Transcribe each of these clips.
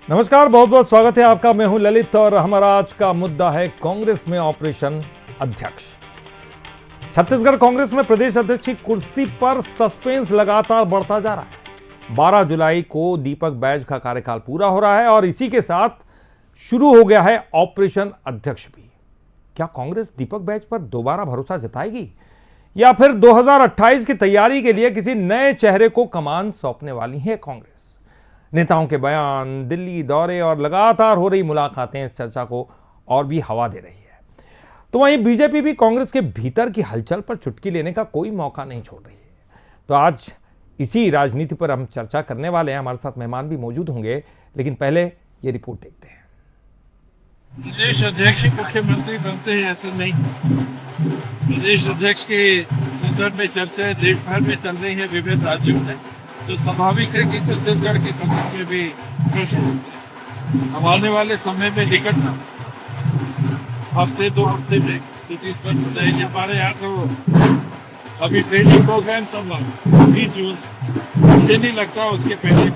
नमस्कार, बहुत बहुत स्वागत है आपका। मैं हूं ललित और हमारा आज का मुद्दा है कांग्रेस में ऑपरेशन अध्यक्ष। छत्तीसगढ़ कांग्रेस में प्रदेश अध्यक्ष की कुर्सी पर सस्पेंस लगातार बढ़ता जा रहा है। 12 जुलाई को दीपक बैज का कार्यकाल पूरा हो रहा है और इसी के साथ शुरू हो गया है ऑपरेशन अध्यक्ष भी। क्या कांग्रेस दीपक बैज पर दोबारा भरोसा जताएगी या फिर 2028 की तैयारी के लिए किसी नए चेहरे को कमान सौंपने वाली है कांग्रेस? नेताओं के बयान, दिल्ली दौरे और लगातार हो रही मुलाकातें इस चर्चा को और भी हवा दे रही है। तो वहीं बीजेपी भी कांग्रेस के भीतर की हलचल पर चुटकी लेने का कोई मौका नहीं छोड़ रही है। तो आज इसी राजनीति पर हम चर्चा करने वाले हैं। हमारे साथ मेहमान भी मौजूद होंगे, लेकिन पहले ये रिपोर्ट देखते हैं। प्रदेश अध्यक्ष मुख्यमंत्री बनते हैं ऐसा नहीं। प्रदेश अध्यक्ष के संदर्भ में चर्चाएं देश भर में चल रही है, विभिन्न राज्यों में, तो स्वाभाविक है कि छत्तीसगढ़ के संदर्भ में भी प्रश्न अब आने वाले समय में निकट हफ्ते 2 हफ्ते में स्थिति स्पष्ट हो जाएगी। हमारे यहाँ तो अभी ट्रेनिंग प्रोग्राम सब 20 जून से, मुझे नहीं लगता उसके पहले।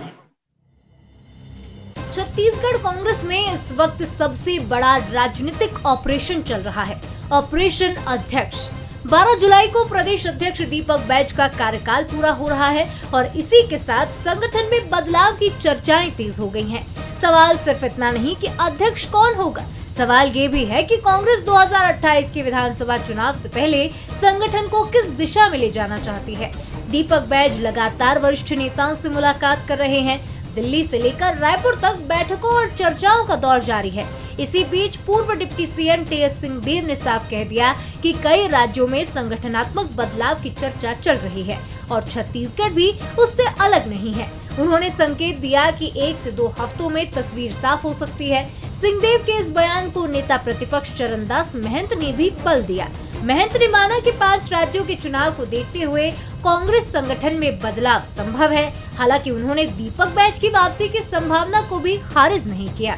छत्तीसगढ़ कांग्रेस में इस वक्त सबसे बड़ा राजनीतिक ऑपरेशन चल रहा है, ऑपरेशन अध्यक्ष। 12 जुलाई को प्रदेश अध्यक्ष दीपक बैज का कार्यकाल पूरा हो रहा है और इसी के साथ संगठन में बदलाव की चर्चाएं तेज हो गई हैं। सवाल सिर्फ इतना नहीं कि अध्यक्ष कौन होगा, सवाल ये भी है कि कांग्रेस 2028 के विधानसभा चुनाव से पहले संगठन को किस दिशा में ले जाना चाहती है। दीपक बैज लगातार वरिष्ठ नेताओं से मुलाकात कर रहे हैं। दिल्ली से लेकर रायपुर तक बैठकों और चर्चाओं का दौर जारी है। इसी बीच पूर्व डिप्टी सीएम टीएस सिंहदेव ने साफ कह दिया कि कई राज्यों में संगठनात्मक बदलाव की चर्चा चल रही है और छत्तीसगढ़ भी उससे अलग नहीं है। उन्होंने संकेत दिया कि 1 से 2 हफ्तों में तस्वीर साफ हो सकती है। सिंहदेव के इस बयान को नेता प्रतिपक्ष चरणदास महंत ने भी बल दिया। महंत ने माना कि 5 राज्यों के चुनाव को देखते हुए कांग्रेस संगठन में बदलाव संभव है। हालांकि उन्होंने दीपक बैज की वापसी की संभावना को भी खारिज नहीं किया।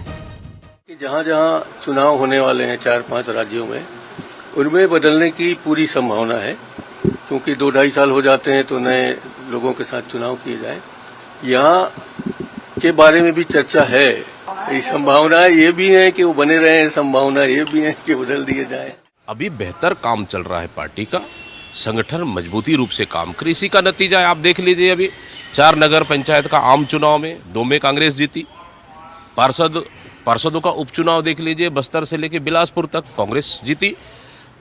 जहाँ जहाँ चुनाव होने वाले हैं 4-5 राज्यों में, उनमें बदलने की पूरी संभावना है, क्योंकि 2-2.5 साल हो जाते हैं तो नए लोगों के साथ चुनाव किए जाए। यहाँ के बारे में भी चर्चा है। ये संभावना ये भी है कि वो बने रहे, संभावना ये भी है कि बदल दिए जाए। अभी बेहतर काम चल रहा है पार्टी का, संगठन मजबूती रूप से काम करे। इसी का नतीजा है, आप देख लीजिए। अभी 4 नगर पंचायत का आम चुनाव में 2 में कांग्रेस जीती। पार्षदों का उपचुनाव देख लीजिए, बस्तर से लेकर बिलासपुर तक कांग्रेस जीती।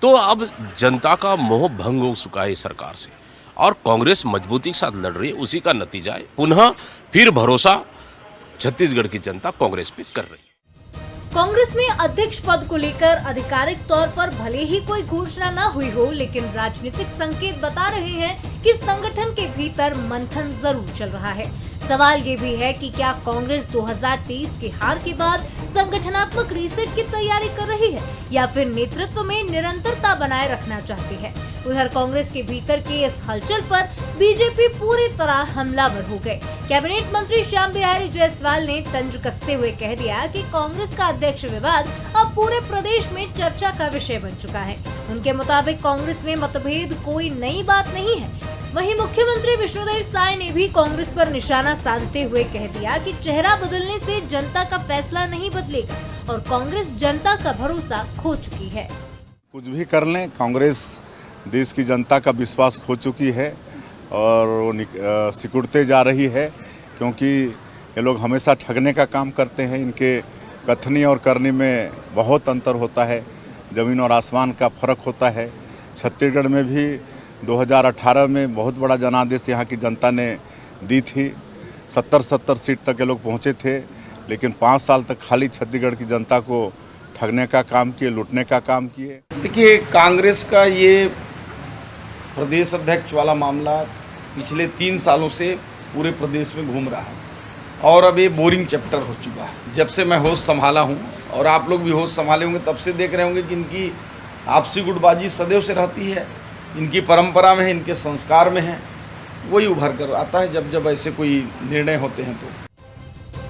तो अब जनता का मोह भंग हो चुका है सरकार से और कांग्रेस मजबूती के साथ लड़ रही है। उसी का नतीजा है, पुनः फिर भरोसा छत्तीसगढ़ की जनता कांग्रेस पे कर रही है। कांग्रेस में अध्यक्ष पद को लेकर आधिकारिक तौर पर भले ही कोई घोषणा न हुई हो, लेकिन राजनीतिक संकेत बता रहे हैं कि संगठन के भीतर मंथन जरूर चल रहा है। सवाल ये भी है कि क्या कांग्रेस 2023 की हार के बाद संगठनात्मक रीसेट की तैयारी कर रही है या फिर नेतृत्व में निरंतरता बनाए रखना चाहती है। उधर कांग्रेस के भीतर की इस हलचल पर बीजेपी पूरी तरह हमलावर हो गए। कैबिनेट मंत्री श्याम बिहारी जायसवाल ने तंज कसते हुए कह दिया कि कांग्रेस का अध्यक्ष विवाद अब पूरे प्रदेश में चर्चा का विषय बन चुका है। उनके मुताबिक कांग्रेस में मतभेद कोई नई बात नहीं है। वहीं मुख्यमंत्री विष्णुदेव साय ने भी कांग्रेस पर निशाना साधते हुए कह दिया कि चेहरा बदलने से जनता का फैसला नहीं बदलेगा और कांग्रेस जनता का भरोसा खो चुकी है। कुछ भी कर लें, कांग्रेस देश की जनता का विश्वास खो चुकी है और वो सिकुड़ते जा रही है, क्योंकि ये लोग हमेशा ठगने का काम करते हैं। इनके कथनी और करनी में बहुत अंतर होता है, ज़मीन और आसमान का फर्क होता है। छत्तीसगढ़ में भी 2018 में बहुत बड़ा जनादेश यहाँ की जनता ने दी थी। 70 सीट तक ये लोग पहुँचे थे, लेकिन 5 साल तक खाली छत्तीसगढ़ की जनता को ठगने का काम किए, लूटने का काम किए। देखिए, कांग्रेस का ये प्रदेश अध्यक्ष वाला मामला पिछले 3 सालों से पूरे प्रदेश में घूम रहा है और अब ये बोरिंग चैप्टर हो चुका है। जब से मैं होश संभाला हूँ और आप लोग भी होश संभाले होंगे, तब से देख रहे होंगे कि इनकी आपसी गुटबाजी सदैव से रहती है, इनकी परंपरा में है, इनके संस्कार में है। वही उभर कर आता है जब जब ऐसे कोई निर्णय होते हैं। तो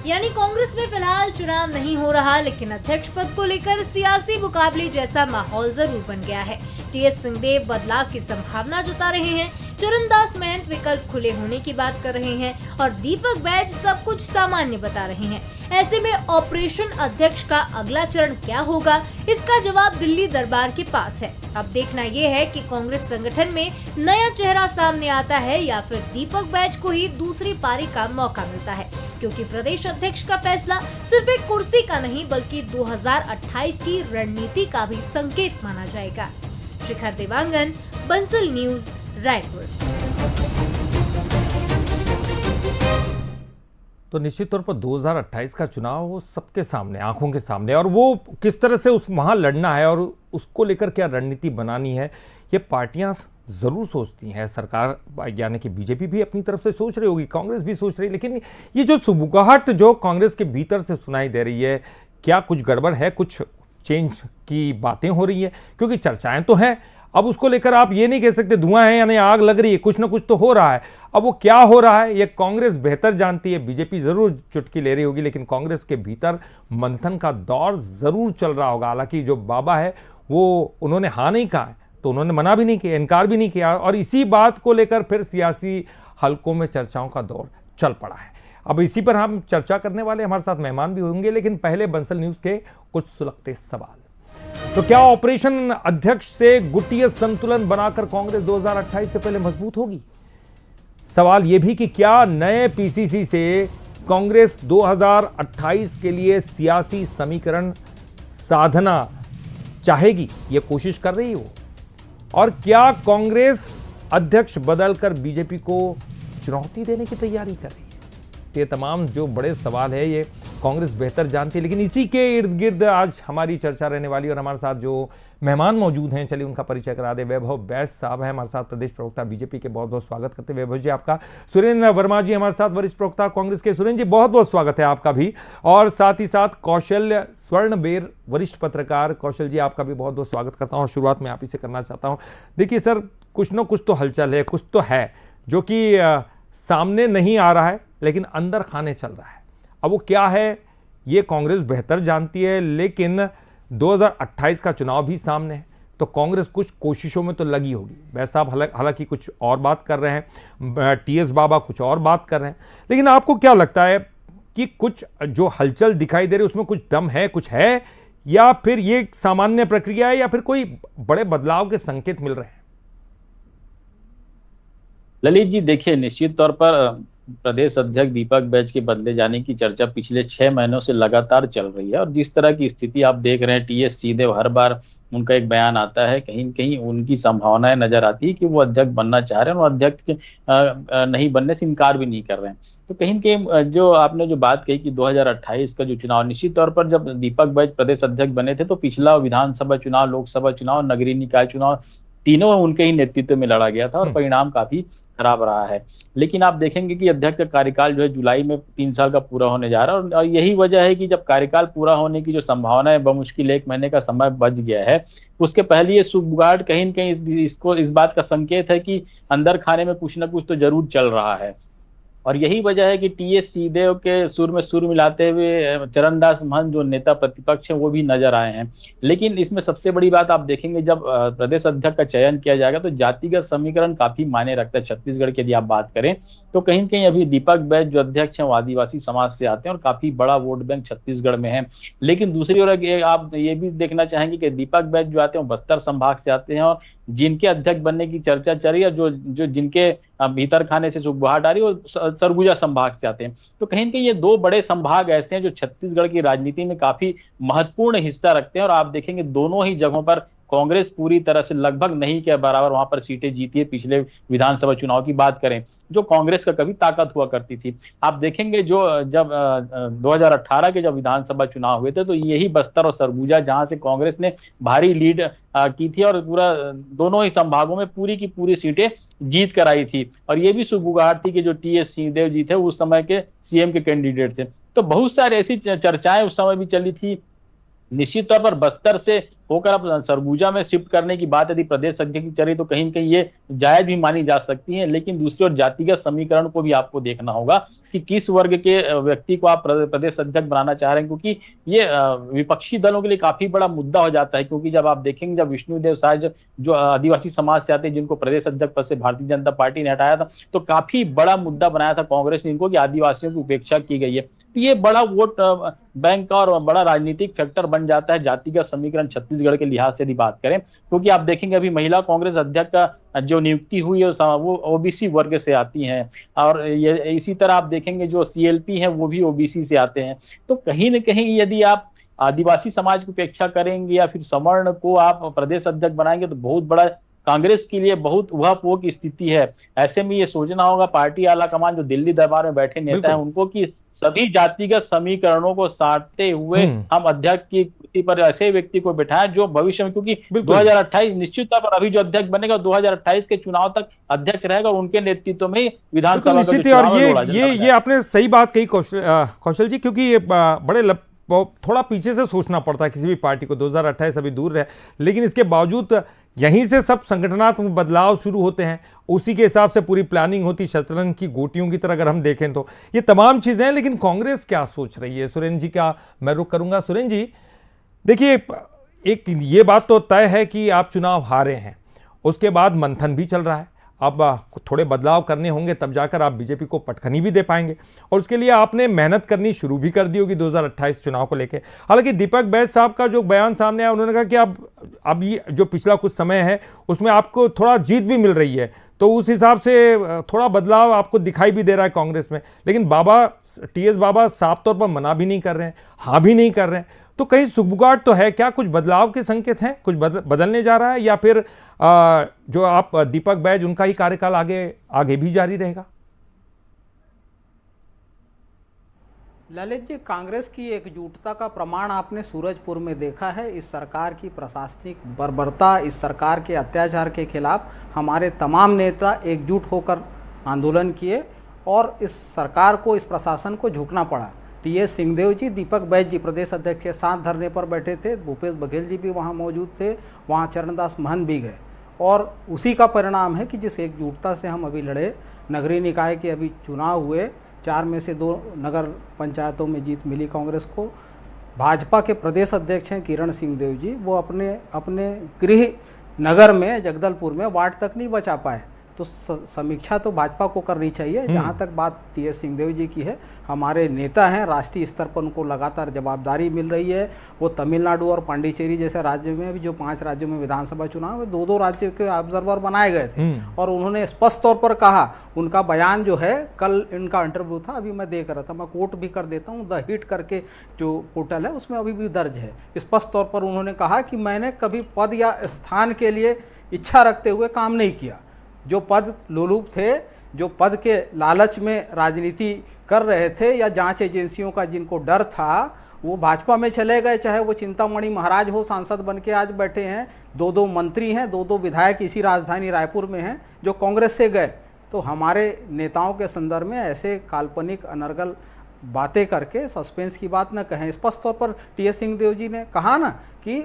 यानी कांग्रेस में फिलहाल चुनाव नहीं हो रहा, लेकिन अध्यक्ष पद को लेकर सियासी मुकाबले जैसा माहौल जरूर बन गया है। टीएस सिंहदेव बदलाव की संभावना जता रहे हैं। चरणदास महंत विकल्प खुले होने की बात कर रहे हैं और दीपक बैज सब कुछ सामान्य बता रहे हैं। ऐसे में ऑपरेशन अध्यक्ष का अगला चरण क्या होगा, इसका जवाब दिल्ली दरबार के पास है। अब देखना ये है कि कांग्रेस संगठन में नया चेहरा सामने आता है या फिर दीपक बैज को ही दूसरी पारी का मौका मिलता है, क्योंकि प्रदेश अध्यक्ष का फैसला सिर्फ एक कुर्सी का नहीं बल्कि 2028 की रणनीति का भी संकेत माना जाएगा। शिखर देवांगन, बंसल न्यूज, रायपुर। तो निश्चित तौर पर 2028 का चुनाव वो सबके सामने, आंखों के सामने, और वो किस तरह से उस वहाँ लड़ना है और उसको लेकर क्या रणनीति बनानी है, ये पार्टियां ज़रूर सोचती हैं। सरकार यानी कि बीजेपी भी अपनी तरफ से सोच रही होगी, कांग्रेस भी सोच रही है, लेकिन ये जो सुबुगाहट जो कांग्रेस के भीतर से सुनाई दे रही है, क्या कुछ गड़बड़ है, कुछ चेंज की बातें हो रही है? क्योंकि चर्चाएं तो हैं, अब उसको लेकर आप ये नहीं कह सकते धुआं है यानी आग लग रही है, कुछ ना कुछ तो हो रहा है। अब वो क्या हो रहा है ये कांग्रेस बेहतर जानती है, बीजेपी जरूर चुटकी ले रही होगी, लेकिन कांग्रेस के भीतर मंथन का दौर जरूर चल रहा होगा। हालांकि जो बाबा है वो उन्होंने हाँ नहीं कहा है, तो उन्होंने मना भी नहीं किया, इनकार भी नहीं किया, और इसी बात को लेकर फिर सियासी हलकों में चर्चाओं का दौर चल पड़ा है। अब इसी पर हम चर्चा करने वाले, हमारे साथ मेहमान भी होंगे, लेकिन पहले बंसल न्यूज के कुछ सुलगते सवाल। तो क्या ऑपरेशन अध्यक्ष से गुटीय संतुलन बनाकर कांग्रेस 2028 से पहले मजबूत होगी? सवाल यह भी कि क्या नए पीसीसी से कांग्रेस 2028 के लिए सियासी समीकरण साधना चाहेगी, यह कोशिश कर रही हो? और क्या कांग्रेस अध्यक्ष बदलकर बीजेपी को चुनौती देने की तैयारी कर रही है? ये तमाम जो बड़े सवाल है ये कांग्रेस बेहतर जानती है, लेकिन इसी के इर्द गिर्द आज हमारी चर्चा रहने वाली। और हमारे साथ जो मेहमान मौजूद हैं, चलिए उनका परिचय करा दे। वैभव बैस साहब हैं हमारे साथ, प्रदेश प्रवक्ता बीजेपी के, बहुत बहुत स्वागत करते हैं वैभव जी आपका। सुरेंद्र वर्मा जी हमारे साथ, वरिष्ठ प्रवक्ता कांग्रेस के। सुरेंद्र जी बहुत बहुत स्वागत है आपका भी। और साथ ही साथ कौशल स्वर्णबेर, वरिष्ठ पत्रकार। कौशल जी आपका भी बहुत बहुत स्वागत करता हूँ। और शुरुआत में आप ही से करना चाहता हूँ। देखिए सर, कुछ न कुछ तो हलचल है, कुछ तो है जो कि सामने नहीं आ रहा है लेकिन अंदर खाने चल रहा है। अब वो क्या है ये कांग्रेस बेहतर जानती है, लेकिन 2028 का चुनाव भी सामने है, तो कांग्रेस कुछ कोशिशों में तो लगी होगी। वैसे साहब हालांकि कुछ और बात कर रहे हैं, टीएस बाबा कुछ और बात कर रहे हैं, लेकिन आपको क्या लगता है कि कुछ जो हलचल दिखाई दे रही है उसमें कुछ दम है, कुछ है, या फिर ये सामान्य प्रक्रिया है, या फिर कोई बड़े बदलाव के संकेत मिल रहे हैं? ललित जी देखिए, निश्चित तौर पर प्रदेश अध्यक्ष दीपक बैज के बदले जाने की चर्चा पिछले 6 महीनों से लगातार चल रही है। और जिस तरह की स्थिति आप देख रहे हैं, टीएस सीधे हर बार उनका एक बयान आता है, कहीं न कहीं उनकी संभावनाएं नजर आती है कि वो अध्यक्ष बनना चाह रहे हैं, और अध्यक्ष के नहीं बनने से इनकार भी नहीं कर रहे हैं। तो कहीं न कहीं जो आपने जो बात कही कि 2028 का जो चुनाव, निश्चित तौर पर जब दीपक बैज प्रदेश अध्यक्ष बने थे तो पिछला विधानसभा चुनाव, लोकसभा चुनाव, नगरीय निकाय चुनाव तीनों उनके ही नेतृत्व में लड़ा गया था और परिणाम काफी खराब रहा है। लेकिन आप देखेंगे कि अध्यक्ष का कार्यकाल जो है जुलाई में 3 साल का पूरा होने जा रहा है, और यही वजह है कि जब कार्यकाल पूरा होने की जो संभावना है, बमुश्किल 1 महीने का समय बच गया है, उसके पहले ये सुबगाड़ कहीं न कहीं इस बात का संकेत है कि अंदर खाने में कुछ ना कुछ तो जरूर चल रहा है। और यही वजह है कि टीएस सीदेव के सुर में सुर मिलाते हुए चरणदास महंत जो नेता प्रतिपक्ष हैं वो भी नजर आए हैं। लेकिन इसमें सबसे बड़ी बात आप देखेंगे, जब प्रदेश अध्यक्ष का चयन किया जाएगा तो जातिगत समीकरण काफी मायने रखता है। छत्तीसगढ़ की यदि आप बात करें तो कहीं न कहीं अभी दीपक बैज जो अध्यक्ष हैं वो आदिवासी समाज से आते हैं और काफी बड़ा वोट बैंक छत्तीसगढ़ में है। लेकिन दूसरी ओर आप ये भी देखना चाहेंगे कि दीपक बैज जो आते हैं वो बस्तर संभाग से आते हैं, और जिनके अध्यक्ष बनने की चर्चा चल रही है, जो जिनके भीतर खाने से सुगबुगाहट आ रही है, वो सरगुजा संभाग से आते हैं। तो कहीं न कहीं ये 2 बड़े संभाग ऐसे हैं जो छत्तीसगढ़ की राजनीति में काफी महत्वपूर्ण हिस्सा रखते हैं, और आप देखेंगे दोनों ही जगहों पर कांग्रेस पूरी तरह से लगभग नहीं के बराबर वहां पर सीटें जीती है। पिछले विधानसभा चुनाव की बात करें जो कांग्रेस का कभी ताकत हुआ करती थी, आप देखेंगे जो जब 2018 के जब विधानसभा चुनाव हुए थे तो यही बस्तर और सरगुजा जहां से कांग्रेस ने भारी लीड की थी और पूरा दोनों ही संभागों में पूरी की पूरी सीटें जीत कर आई थी। और ये भी सुगबुगाहट थी कि जो टीएस सिंहदेव जी थे उस समय के सीएम के कैंडिडेट थे। तो बहुत सारी ऐसी चर्चाएं उस समय भी चली थी। निश्चित तौर पर बस्तर से होकर अब सरगुजा में शिफ्ट करने की बात यदि प्रदेश अध्यक्ष की चली तो कहीं न कहीं ये जायज भी मानी जा सकती है। लेकिन दूसरी ओर जातिगत समीकरण को भी आपको देखना होगा कि किस वर्ग के व्यक्ति को आप प्रदेश अध्यक्ष बनाना चाह रहे हैं, क्योंकि ये विपक्षी दलों के लिए काफी बड़ा मुद्दा हो जाता है। क्योंकि जब आप देखेंगे, जब विष्णुदेव साय जो आदिवासी समाज से आते हैं, जिनको प्रदेश अध्यक्ष पद से भारतीय जनता पार्टी ने हटाया था, तो काफी बड़ा मुद्दा बनाया था कांग्रेस ने इनको कि आदिवासियों की उपेक्षा की गई है। तो ये बड़ा वोट बैंक और बड़ा राजनीतिक फैक्टर बन जाता है जातिगत समीकरण छत्तीसगढ़ के लिहाज से यदि बात करें। क्योंकि आप देखेंगे अभी महिला कांग्रेस अध्यक्ष का जो नियुक्ति हुई है वो ओबीसी वर्ग से आती हैं, और ये इसी तरह आप देखेंगे जो सीएलपी हैं वो भी ओबीसी से आते हैं। तो कहीं न कहीं यदि आप आदिवासी समाज की उपेक्षा करेंगे या फिर सवर्ण को आप प्रदेश अध्यक्ष बनाएंगे तो बहुत बड़ा कांग्रेस के लिए बहुत उहापोह की स्थिति है। ऐसे में ये सोचना होगा पार्टी आला कमान जो दिल्ली दरबार में बैठे नेता हैं उनको कि सभी जातिगत समीकरणों को साधते हुए हम अध्यक्ष की कुर्सी पर ऐसे व्यक्ति को बिठाएं जो भविष्य में, क्योंकि 2028 निश्चित तौर पर अभी जो अध्यक्ष बनेगा 2028 के चुनाव तक अध्यक्ष रहेगा, उनके नेतृत्व में विधानसभा का चुनाव। ये आपने सही बात कही कौशल जी, क्योंकि ये बड़े थोड़ा पीछे से सोचना पड़ता है किसी भी पार्टी को। 2028 अभी दूर है, लेकिन इसके बावजूद यहीं से सब संगठनात्मक बदलाव शुरू होते हैं, उसी के हिसाब से पूरी प्लानिंग होती, शतरंज की गोटियों की तरह अगर हम देखें तो ये तमाम चीज़ें हैं। लेकिन कांग्रेस क्या सोच रही है, सुरेंद्र जी का मैं रुख करूंगा। सुरेंद्र जी देखिए, एक ये बात तो तय है कि आप चुनाव हारे हैं, उसके बाद मंथन भी चल रहा है, अब थोड़े बदलाव करने होंगे तब जाकर आप बीजेपी को पटखनी भी दे पाएंगे, और उसके लिए आपने मेहनत करनी शुरू भी कर दी होगी 2028 चुनाव को लेकर। हालांकि दीपक बैज साहब का जो बयान सामने आया, उन्होंने कहा कि अब ये जो पिछला कुछ समय है उसमें आपको थोड़ा जीत भी मिल रही है, तो उस हिसाब से थोड़ा बदलाव आपको दिखाई भी दे रहा है कांग्रेस में। लेकिन बाबा टीएस बाबा साफ तौर पर मना भी नहीं कर रहे हैं, हाँ भी नहीं कर रहे हैं, तो कहीं सुगबुगाहट तो है क्या? कुछ बदलाव के संकेत हैं, कुछ बदलने जा रहा है, या फिर जो आप दीपक बैज उनका ही कार्यकाल आगे भी जारी रहेगा? ललित जी, कांग्रेस की एकजुटता का प्रमाण आपने सूरजपुर में देखा है। इस सरकार की प्रशासनिक बर्बरता, इस सरकार के अत्याचार के खिलाफ हमारे तमाम नेता एकजुट होकर आंदोलन किए और इस सरकार को, इस प्रशासन को झुकना पड़ा। टीएस सिंहदेव जी, दीपक बैज जी प्रदेश अध्यक्ष के साथ धरने पर बैठे थे, भूपेश बघेल जी भी वहाँ मौजूद थे, वहाँ चरणदास महंत भी गए, और उसी का परिणाम है कि जिस एकजुटता से हम अभी लड़े, नगरीय निकाय के अभी चुनाव हुए, 4 में से 2 नगर पंचायतों में जीत मिली कांग्रेस को। भाजपा के प्रदेश अध्यक्ष हैं किरण सिंहदेव जी, वो अपने गृह नगर में जगदलपुर में वार्ड तक नहीं बचा पाए। तो समीक्षा तो भाजपा को करनी चाहिए। जहाँ तक बात टीएस सिंहदेव जी की है, हमारे नेता हैं, राष्ट्रीय स्तर पर उनको लगातार जवाबदारी मिल रही है। वो तमिलनाडु और पांडिचेरी जैसे राज्य में भी, जो 5 राज्यों में विधानसभा चुनाव है, 2-2 राज्यों के ऑब्जर्वर बनाए गए थे, और उन्होंने स्पष्ट तौर पर कहा, उनका बयान जो है, कल इनका इंटरव्यू था, अभी मैं देख रहा था, मैं कोट भी कर देता हूँ, द हिट करके जो पोर्टल है उसमें अभी भी दर्ज है। स्पष्ट तौर पर उन्होंने कहा कि मैंने कभी पद या स्थान के लिए इच्छा रखते हुए काम नहीं किया। जो पद लोलुप थे, जो पद के लालच में राजनीति कर रहे थे, या जांच एजेंसियों का जिनको डर था, वो भाजपा में चले गए। चाहे वो चिंतामणि महाराज हो, सांसद बन के आज बैठे हैं, 2-2 मंत्री हैं, 2-2 विधायक इसी राजधानी रायपुर में हैं जो कांग्रेस से गए। तो हमारे नेताओं के संदर्भ में ऐसे काल्पनिक अनर्गल बातें करके सस्पेंस की बात न कहें। स्पष्ट तौर पर टीएस सिंहदेव जी ने कहा ना कि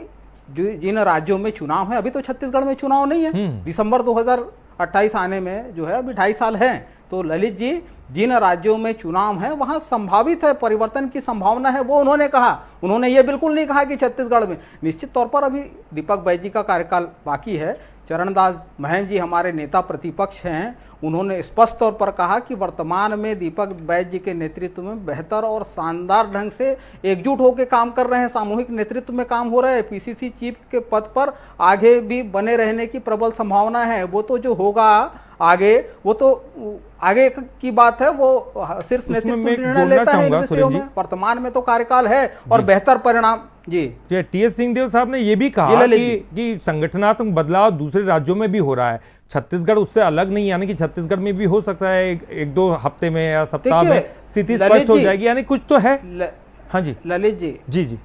जिन राज्यों में चुनाव है, अभी तो छत्तीसगढ़ में चुनाव नहीं है, दिसंबर 2028 आने में जो है अभी 2.5 साल हैं। तो ललित जी, जिन राज्यों में चुनाव है वहां संभावित है, परिवर्तन की संभावना है, वो उन्होंने कहा। उन्होंने ये बिल्कुल नहीं कहा कि छत्तीसगढ़ में। निश्चित तौर पर अभी दीपक बैज जी का कार्यकाल बाकी है। चरणदास महंत जी हमारे नेता प्रतिपक्ष हैं, उन्होंने स्पष्ट तौर पर कहा कि वर्तमान में दीपक बैज जी के नेतृत्व में बेहतर और शानदार ढंग से एकजुट होकर काम कर रहे हैं, सामूहिक नेतृत्व में काम हो रहा है। पीसीसी चीफ के पद पर आगे भी बने रहने की प्रबल संभावना है। वो तो जो होगा आगे, वो तो आगे की बात है, वो शीर्ष नेतृत्व निर्णय लेता है इन विषयों में। वर्तमान में तो कार्यकाल है और बेहतर परिणाम। जी, टीएस सिंहदेव साहब ने यह भी कहा कि संगठनात्मक बदलाव दूसरे राज्यों में भी हो रहा है, छत्तीसगढ़ उससे अलग नहीं, यानी कि छत्तीसगढ़ में भी हो सकता है 1-2 हफ्ते में या सप्ताह में स्थिति स्पष्ट हो जाएगी, यानी कुछ तो है। हाँ जी ललित जी, जी जी,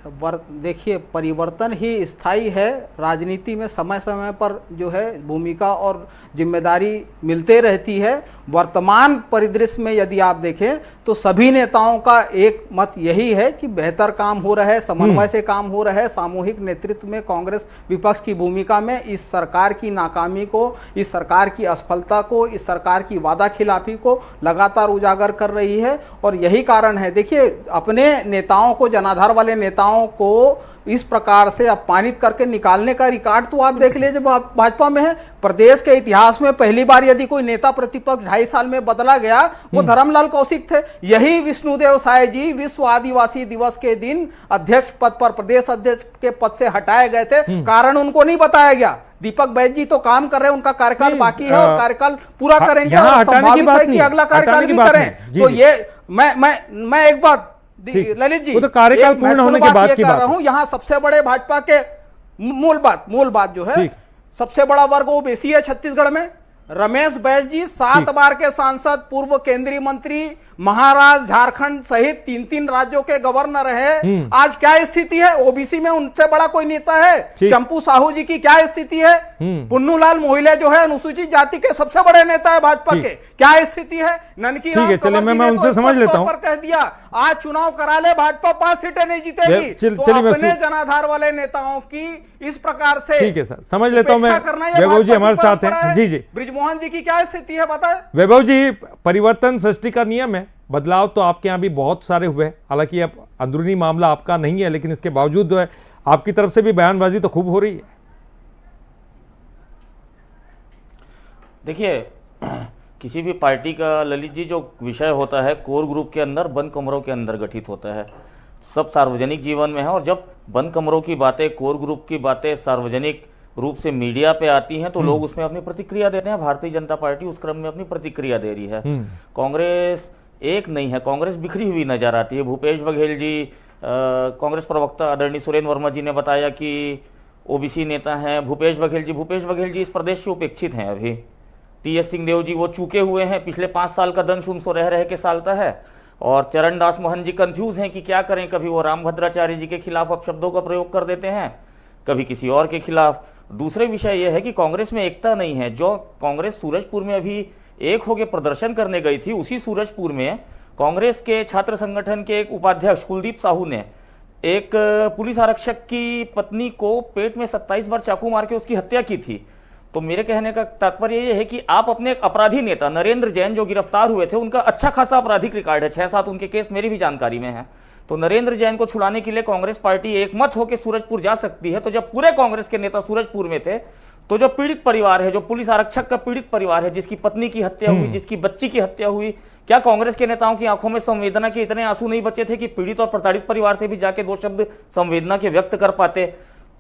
देखिए, परिवर्तन ही स्थायी है। राजनीति में समय समय पर जो है भूमिका और जिम्मेदारी मिलते रहती है। वर्तमान परिदृश्य में यदि आप देखें तो सभी नेताओं का एक मत यही है कि बेहतर काम हो रहा है, समन्वय से काम हो रहा है। सामूहिक नेतृत्व में कांग्रेस विपक्ष की भूमिका में इस सरकार की नाकामी को, इस सरकार की असफलता को, इस सरकार की वादा खिलाफी को लगातार उजागर कर रही है। और यही कारण है, देखिए, अपने नेताओं को, जनाधार वाले नेताओं को इस प्रकार से अपमानित करके निकालने का रिकॉर्ड तो आप देख लीजिए भाजपा में है। प्रदेश के इतिहास में पहली बार यदि कोई नेता प्रतिपक्ष 2.5 साल में बदला गया, वो धर्मलाल कौशिक थे। यही विष्णुदेव साय जी विश्व आदिवासी दिवस के दिन अध्यक्ष पद पर, प्रदेश अध्यक्ष के पद से हटाए गए थे। कारण उनको नहीं बताया गया। दीपक बैज जी तो काम कर रहे हैं, उनका कार्यकाल बाकी है और कार्यकाल पूरा करेंगे और संभावित है कि अगला कार्यकाल भी करें। तो ये मैं एक बात ललित जी, वो तो कार्यकाल पूर्ण होने के बाद की बात है। यहाँ सबसे बड़े भाजपा के मूल बात जो है, सबसे बड़ा वर्ग ओबीसी है छत्तीसगढ़ में। रमेश बैस जी 7 बार के सांसद, पूर्व केंद्रीय मंत्री, महाराष्ट्र, झारखंड सहित 3 राज्यों के गवर्नर है। आज क्या स्थिति है? ओबीसी में उनसे बड़ा कोई नेता है? चंपू साहू जी की क्या स्थिति है? पुन्नूलाल मोहिले जो है अनुसूचित जाति के सबसे बड़े नेता है भाजपा के, क्या स्थिति है? ननकी राम चलिए, मैं उनसे समझ लेता हूं। कह दिया आज चुनाव करा ले, भाजपा 5 सीटें नहीं जीतेगी। तो अपने जनाधार वाले नेताओं की इस प्रकार से, ठीक है सर, समझ लेता हूं मैं। वैभव जी हमारे साथ हैं। जी जी, ब्रिजमोहन जी की क्या स्थिति है बताए? वैभव जी, परिवर्तन सृष्टि का नियम है। बदलाव तो आपके यहाँ भी बहुत सारे हुए, हालांकि अब अंदरूनी मामला आपका नहीं है, लेकिन इसके बावजूद जो है आपकी तरफ से भी बयानबाजी तो खूब हो रही है। देखिए, किसी भी पार्टी का, ललित जी, जो विषय होता है कोर ग्रुप के अंदर, बंद कमरों के अंदर गठित होता है। सब सार्वजनिक जीवन में है, और जब बंद कमरों की बातें, कोर ग्रुप की बातें सार्वजनिक रूप से मीडिया पे आती हैं तो लोग उसमें अपनी प्रतिक्रिया देते हैं। भारतीय जनता पार्टी उस क्रम में अपनी प्रतिक्रिया दे रही है। कांग्रेस एक नहीं है, कांग्रेस बिखरी हुई नजर आती है। भूपेश बघेल जी, कांग्रेस प्रवक्ता आदरणीय सुरेंद्र वर्मा जी ने बताया कि ओबीसी नेता हैं भूपेश बघेल जी इस प्रदेश से उपेक्षित हैं। अभी टीएस सिंहदेव जी वो चूके हुए हैं, पिछले 5 साल का दंश उनको रह रह के सालता है। और चरणदास मोहन जी कंफ्यूज हैं कि क्या करें। कभी वो रामभद्राचार्य जी के खिलाफ अपशब्दों का प्रयोग कर देते हैं, कभी किसी और के खिलाफ। दूसरे विषय यह है कि कांग्रेस में एकता नहीं है। जो कांग्रेस सूरजपुर में अभी एक होकर प्रदर्शन करने गई थी, उसी सूरजपुर में कांग्रेस के छात्र संगठन के एक उपाध्यक्ष कुलदीप साहू ने एक पुलिस आरक्षक की पत्नी को पेट में 27 बार चाकू मार के उसकी हत्या की थी। तो मेरे कहने का तात्पर्य यह है कि आप अपने एक अपराधी नेता नरेंद्र जैन जो गिरफ्तार हुए थे, उनका अच्छा खासा आपराधिक रिकॉर्ड है, 6-7 उनके केस मेरी भी जानकारी में है। तो नरेंद्र जैन को छुड़ाने के लिए कांग्रेस पार्टी एकमत होकर सूरजपुर जा सकती है। तो जब पूरे कांग्रेस के नेता सूरजपुर में थे, तो जो पीड़ित परिवार है, जो पुलिस आरक्षक का पीड़ित परिवार है, जिसकी पत्नी की हत्या हुई, जिसकी बच्ची की हत्या हुई, क्या कांग्रेस के नेताओं की आंखों में संवेदना के इतने आंसू नहीं बचे थे कि पीड़ित और प्रताड़ित परिवार से भी जाके 2 शब्द संवेदना के व्यक्त कर पाते?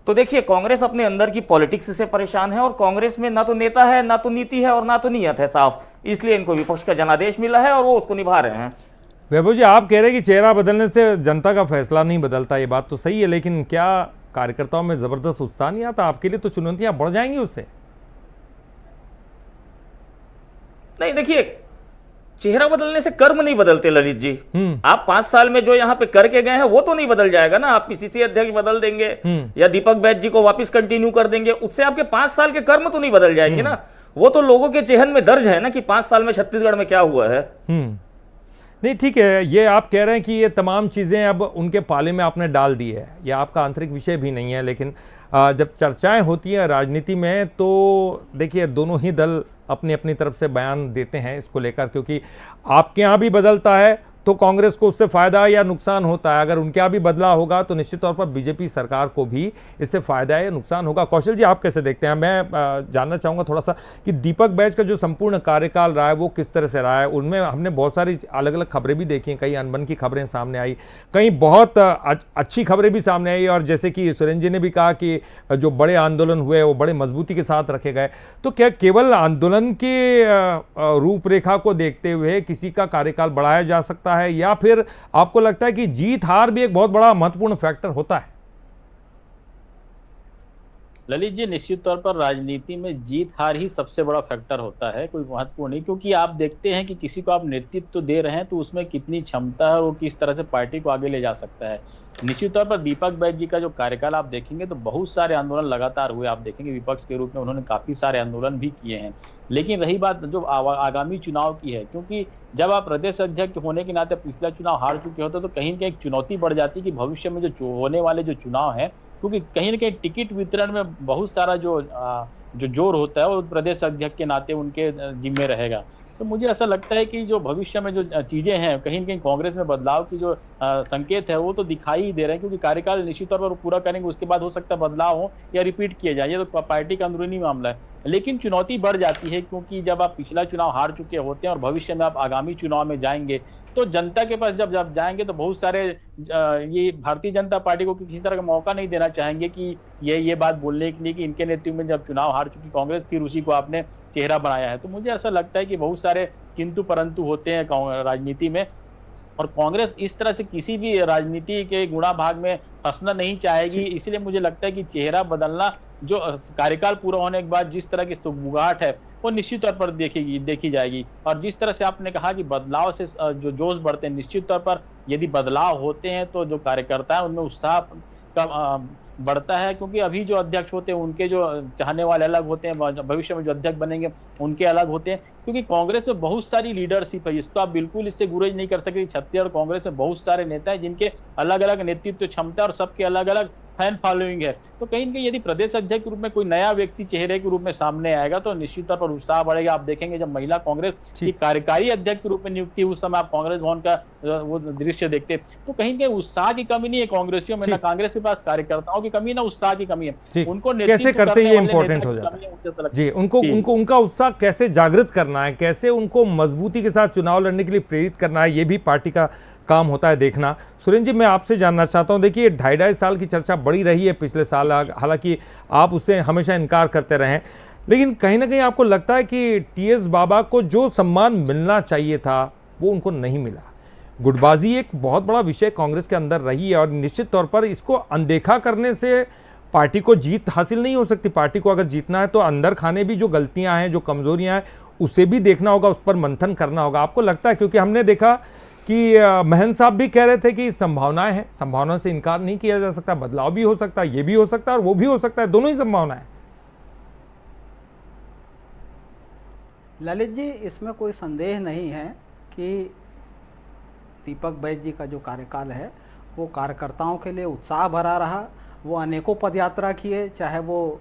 तो देखिए, कांग्रेस अपने अंदर की पॉलिटिक्स से परेशान है, और कांग्रेस में ना तो नेता है, ना तो नीति है, और ना तो नीयत है साफ। इसलिए इनको विपक्ष का जनादेश मिला है और वो उसको निभा रहे हैं। वैभव जी, आप कह रहे हैं कि चेहरा बदलने से जनता का फैसला नहीं बदलता, ये बात तो सही है, लेकिन क्या कार्यकर्ताओं में जबरदस्त उत्साह नहीं आता? आपके लिए तो चुनौतियां बढ़ जाएंगी उससे। नहीं, देखिए, चेहरा बदलने से कर्म नहीं बदलते ललित जी। आप 5 साल में जो यहाँ पे करके गए हैं वो तो नहीं बदल जाएगा ना। आप पीसीसी अध्यक्ष बदल देंगे या दीपक बैज जी को वापस कंटिन्यू कर देंगे, उससे आपके 5 साल के कर्म तो नहीं बदल जाएंगे ना। वो तो लोगों के चेहन में दर्ज है ना कि 5 साल में छत्तीसगढ़ में क्या हुआ है। नहीं, ठीक है, ये आप कह रहे हैं कि ये तमाम चीज़ें अब उनके पाले में आपने डाल दी है, ये आपका आंतरिक विषय भी नहीं है, लेकिन जब चर्चाएं होती हैं राजनीति में तो देखिए दोनों ही दल अपनी अपनी तरफ से बयान देते हैं इसको लेकर, क्योंकि आपके यहाँ भी बदलता है तो कांग्रेस को उससे फायदा या नुकसान होता है, अगर उनके यहाँ भी बदलाव होगा तो निश्चित तौर पर बीजेपी सरकार को भी इससे फायदा या नुकसान होगा। कौशल जी, आप कैसे देखते हैं? मैं जानना चाहूँगा थोड़ा सा कि दीपक बैज का जो संपूर्ण कार्यकाल रहा है वो किस तरह से रहा है। उनमें हमने बहुत सारी अलग अलग खबरें भी देखी हैं, कई अनबन की खबरें सामने आई, कई बहुत अच्छी खबरें भी सामने आई, और जैसे कि सुरेंद्र जी ने भी कहा कि जो बड़े आंदोलन हुए वो बड़े मजबूती के साथ रखे गए। तो क्या केवल आंदोलन की रूपरेखा को देखते हुए किसी का कार्यकाल बढ़ाया जा सकता है, या फिर आपको लगता है कि जीत हार भी एक बहुत बड़ा महत्वपूर्ण फैक्टर होता है? ललित जी, निश्चित तौर पर राजनीति में जीत हार ही सबसे बड़ा फैक्टर होता है, कोई महत्वपूर्ण नहीं, क्योंकि आप देखते हैं कि किसी को आप नेतृत्व तो दे रहे हैं तो उसमें कितनी क्षमता है, वो किस तरह से पार्टी को आगे ले जा सकता है। निश्चित तौर पर दीपक बैज जी का जो कार्यकाल आप देखेंगे तो बहुत सारे आंदोलन लगातार हुए, आप देखेंगे विपक्ष के रूप में उन्होंने काफी सारे आंदोलन भी किए हैं। लेकिन रही बात जो आगामी चुनाव की है, क्योंकि जब आप प्रदेश अध्यक्ष होने के नाते पिछला चुनाव हार चुके होते तो कहीं ना कहीं चुनौती बढ़ जाती है कि भविष्य में जो होने वाले जो चुनाव है, क्योंकि कहीं ना कहीं टिकट वितरण में बहुत सारा जो जोर होता है वो प्रदेश अध्यक्ष के नाते उनके जिम्मे रहेगा। तो मुझे ऐसा लगता है कि जो भविष्य में जो चीजें हैं, कहीं न कहीं कांग्रेस में बदलाव की जो संकेत है वो तो दिखाई ही दे रहे हैं, क्योंकि कार्यकाल निश्चित तौर पर पूरा करेंगे, उसके बाद हो सकता है बदलाव हो या रिपीट किया जाए, ये तो पार्टी का अंदरूनी मामला है। लेकिन चुनौती बढ़ जाती है, क्योंकि जब आप पिछला चुनाव हार चुके होते हैं और भविष्य में आप आगामी चुनाव में जाएंगे तो जनता के पास जब जाएंगे तो बहुत सारे ये भारतीय जनता पार्टी को किसी तरह का मौका नहीं देना चाहेंगे कि ये बात बोलने के लिए कि इनके नेतृत्व में जब चुनाव हार चुकी कांग्रेस फिर उसी को आपने चेहरा बनाया है। तो मुझे ऐसा लगता है कि बहुत सारे किंतु परंतु होते हैं राजनीति में, और कांग्रेस इस तरह से किसी भी राजनीति के गुणा भाग में फंसना नहीं चाहेगी। इसलिए मुझे लगता है कि चेहरा बदलना जो कार्यकाल पूरा होने के बाद जिस तरह की सुगबुगाहट है वो निश्चित तौर पर देखी जाएगी। और जिस तरह से आपने कहा कि बदलाव से जो जोश बढ़ते हैं, निश्चित तौर पर यदि बदलाव होते हैं तो जो कार्यकर्ता है उनमें उत्साह का बढ़ता है, क्योंकि अभी जो अध्यक्ष होते हैं उनके जो चाहने वाले अलग होते हैं, भविष्य में जो अध्यक्ष बनेंगे उनके अलग होते हैं, क्योंकि कांग्रेस में बहुत सारी लीडरशिप है, इसको आप बिल्कुल इससे गुरेज नहीं कर सकते। छत्तीसगढ़ कांग्रेस में बहुत सारे नेता हैं जिनके अलग अलग नेतृत्व क्षमता और सबके अलग अलग फैन फॉलोइंग है। तो कहीं न कहीं यदि प्रदेश अध्यक्ष के रूप में कोई नया व्यक्ति चेहरे के रूप में सामने आएगा तो निश्चित तौर पर उत्साह बढ़ेगा। आप देखेंगे जब महिला कांग्रेस की कार्यकारी अध्यक्ष के रूप में नियुक्ति उस समय आप कांग्रेस भवन का वो दृश्य देखते, तो कहीं न कहीं उत्साह की कमी नहीं है कांग्रेसियों में, ना कांग्रेस के पास कार्यकर्ताओं की कमी, ना उत्साह की कमी है। उनको कैसे करते ये इंपॉर्टेंट हो जाता है जी, उनको उनका उत्साह कैसे जागृत करना है, कैसे उनको मजबूती के साथ चुनाव लड़ने के लिए प्रेरित करना है, ये भी पार्टी का काम होता है देखना। सुरेंद्र जी, मैं आपसे जानना चाहता हूं, देखिए 2.5 साल की चर्चा बड़ी रही है पिछले साल, हालांकि आप उससे हमेशा इनकार करते रहे, लेकिन कहीं ना कहीं आपको लगता है कि टीएस बाबा को जो सम्मान मिलना चाहिए था वो उनको नहीं मिला। गुटबाजी एक बहुत बड़ा विषय कांग्रेस के अंदर रही है और निश्चित तौर पर इसको अनदेखा करने से पार्टी को जीत हासिल नहीं हो सकती। पार्टी को अगर जीतना है तो अंदर खाने भी जो गलतियां हैं, जो कमजोरियां हैं, उसे भी देखना होगा, उस पर मंथन करना होगा। आपको लगता है, क्योंकि हमने देखा कि महंत साहब भी कह रहे थे कि संभावनाएं हैं, संभावना से इनकार नहीं किया जा सकता, बदलाव भी हो सकता है, ये भी हो सकता है और वो भी हो सकता है, दोनों ही संभावनाएं। ललित जी, इसमें कोई संदेह नहीं है कि दीपक बैज जी का जो कार्यकाल है वो कार्यकर्ताओं के लिए उत्साह भरा रहा। वो अनेकों पदयात्रा किए, चाहे वो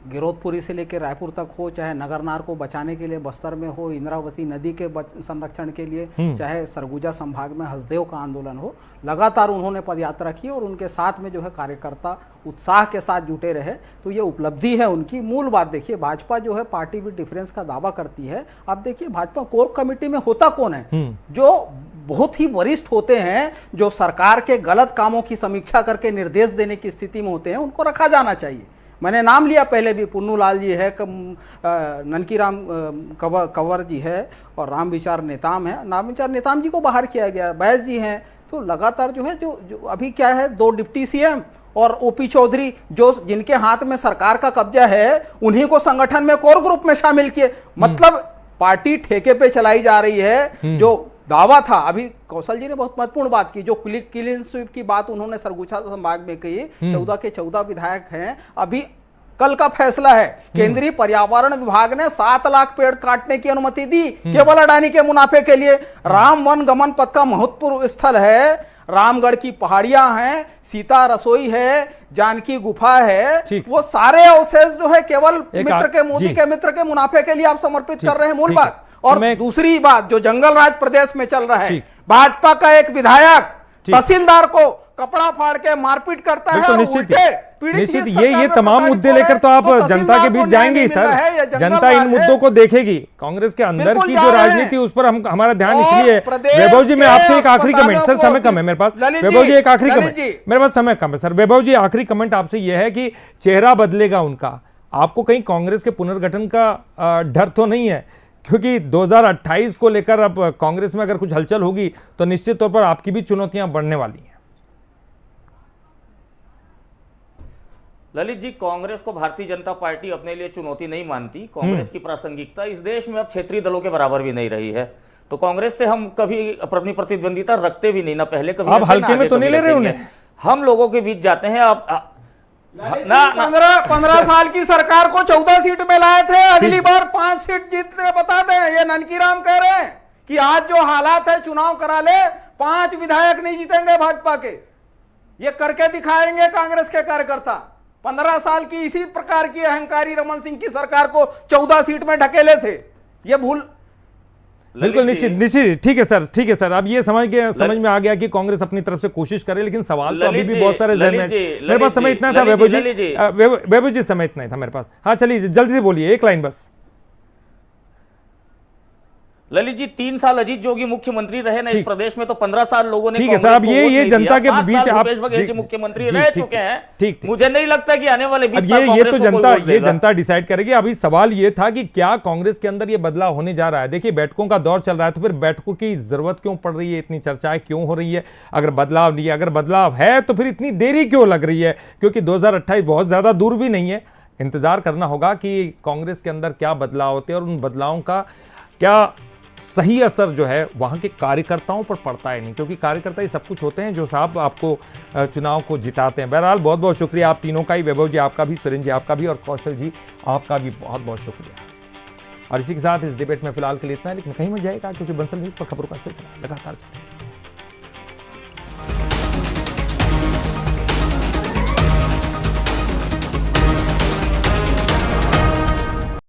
गिरोधपुरी से लेकर रायपुर तक हो, चाहे नगरनार को बचाने के लिए बस्तर में हो, इंद्रावती नदी के संरक्षण के लिए, चाहे सरगुजा संभाग में हसदेव का आंदोलन हो, लगातार उन्होंने पदयात्रा की और उनके साथ में जो है कार्यकर्ता उत्साह के साथ जुटे रहे। तो ये उपलब्धि है उनकी। मूल बात देखिए, भाजपा जो है पार्टी विद डिफरेंस का दावा करती है। आप देखिए भाजपा कोर कमेटी में होता कौन है? जो बहुत ही वरिष्ठ होते हैं, जो सरकार के गलत कामों की समीक्षा करके निर्देश देने की स्थिति में होते हैं, उनको रखा जाना चाहिए। मैंने नाम लिया पहले भी, पुन्नू लाल जी है, ननकी राम कंवर जी है और राम विचार नेताम है। राम विचार नेताम जी को बाहर किया गया, बैज जी हैं। तो लगातार जो है जो अभी क्या है, 2 डिप्टी सीएम और ओपी चौधरी जो जिनके हाथ में सरकार का कब्जा है, उन्हीं को संगठन में कोर ग्रुप में शामिल किए। मतलब पार्टी ठेके पे चलाई जा रही है। जो दावा था, अभी कौशल जी ने बहुत महत्वपूर्ण बात की, जो क्लीन स्वीप की बात उन्होंने सरगुजा संभाग में कही, 14 के 14 विधायक हैं। अभी कल का फैसला है, केंद्रीय पर्यावरण विभाग ने 7 लाख पेड़ काटने की अनुमति दी केवल अडानी के मुनाफे के लिए। राम वन गमन पथ का महत्वपूर्ण स्थल है, रामगढ़ की पहाड़ियां हैं, सीता रसोई है, जानकी गुफा है, वो सारे अवशेष जो है केवल मित्र के, मोदी के मित्र के मुनाफे के लिए आप समर्पित कर रहे हैं। मूल बात। और दूसरी बात, जो जंगल राज प्रदेश में चल रहा है, भाजपा का एक विधायक तहसीलदार को कपड़ा फाड़ के मारपीट करता है और निश्चित ये तमाम मुद्दे लेकर तो आप जनता के बीच जाएंगे सर। जनता इन मुद्दों को देखेगी। कांग्रेस के अंदर की जो राजनीति उस पर हमारा ध्यान इसलिए। वैभव जी, मैं आपसे एक आखिरी कमेंट, सर समय कम है मेरे पास। वैभव जी एक आखिरी कमेंट, मेरे पास समय कम है सर। वैभव जी आखिरी कमेंट आपसे यह है कि चेहरा बदलेगा उनका, आपको कहीं कांग्रेस के पुनर्गठन का डर तो नहीं है? क्योंकि 2028 को लेकर अब कांग्रेस में अगर कुछ हलचल होगी तो निश्चित तौर पर आपकी भी चुनौतियां बढ़ने वाली हैं। ललित जी, कांग्रेस को भारतीय जनता पार्टी अपने लिए चुनौती नहीं मानती। कांग्रेस की प्रासंगिकता इस देश में अब क्षेत्रीय दलों के बराबर भी नहीं रही है, तो कांग्रेस से हम कभी अपनी प्रतिद्वंदिता रखते भी नहीं, ना पहले कभी आप हल्के में तो नहीं ले रहे उन्हें? हम लोगों के बीच जाते हैं। आप ना 15 साल की सरकार को 14 सीट में लाए थे, अगली बार 5 सीट जीतने बता दें। ये ननकीराम कह रहे हैं कि आज जो हालात है चुनाव करा ले, 5 विधायक नहीं जीतेंगे भाजपा के। ये करके दिखाएंगे कांग्रेस के कार्यकर्ता। 15 साल की इसी प्रकार की अहंकारी रमन सिंह की सरकार को 14 सीट में ढकेले थे। ये भूल बिल्कुल निश्चित ठीक है सर। अब ये समझ में आ गया कि कांग्रेस अपनी तरफ से कोशिश करे, लेकिन सवाल तो अभी भी बहुत सारे जहन में। मेरे पास समय इतना था वैभव जी, समय इतना ही था मेरे पास। हाँ चलिए जल्दी से बोलिए, एक लाइन बस। ललित जी, 3 साल अजीत जोगी मुख्यमंत्री रहे ना इस प्रदेश में, तो 15 साल लोगों ने ठीक है सर। अब ये जनता के बीच आप भूपेश बघेल जी मुख्यमंत्री रह चुके हैं। मुझे नहीं लगता कि आने वाले 20 साल ये तो जनता डिसाइड करेगी। अभी सवाल ये था कि क्या कांग्रेस के अंदर ये बदलाव होने जा रहा है। देखिए बैठकों का दौर चल रहा है, तो फिर बैठकों की जरूरत क्यों पड़ रही है, इतनी चर्चाएं क्यों हो रही है? अगर बदलाव नहीं है, अगर बदलाव है तो फिर इतनी देरी क्यों लग रही है? क्योंकि 2028 बहुत ज्यादा दूर भी नहीं है। इंतजार करना होगा कि कांग्रेस के अंदर क्या बदलाव होते हैं और उन बदलावों का क्या सही असर जो है वहां के कार्यकर्ताओं पर पड़ता है नहीं, क्योंकि कार्यकर्ता ही सब कुछ होते हैं जो साहब आपको चुनाव को जिताते हैं। बहरहाल बहुत बहुत शुक्रिया आप तीनों का ही, वैभव जी आपका भी, सुरेंद्र जी आपका भी और कौशल जी आपका भी बहुत बहुत शुक्रिया। और इसी के साथ इस डिबेट में फिलहाल के लिए इतना है, लेकिन कहीं मत जाएगा क्योंकि बंसल न्यूज़ पर खबरों का सिलसिला लगातार चलेगा।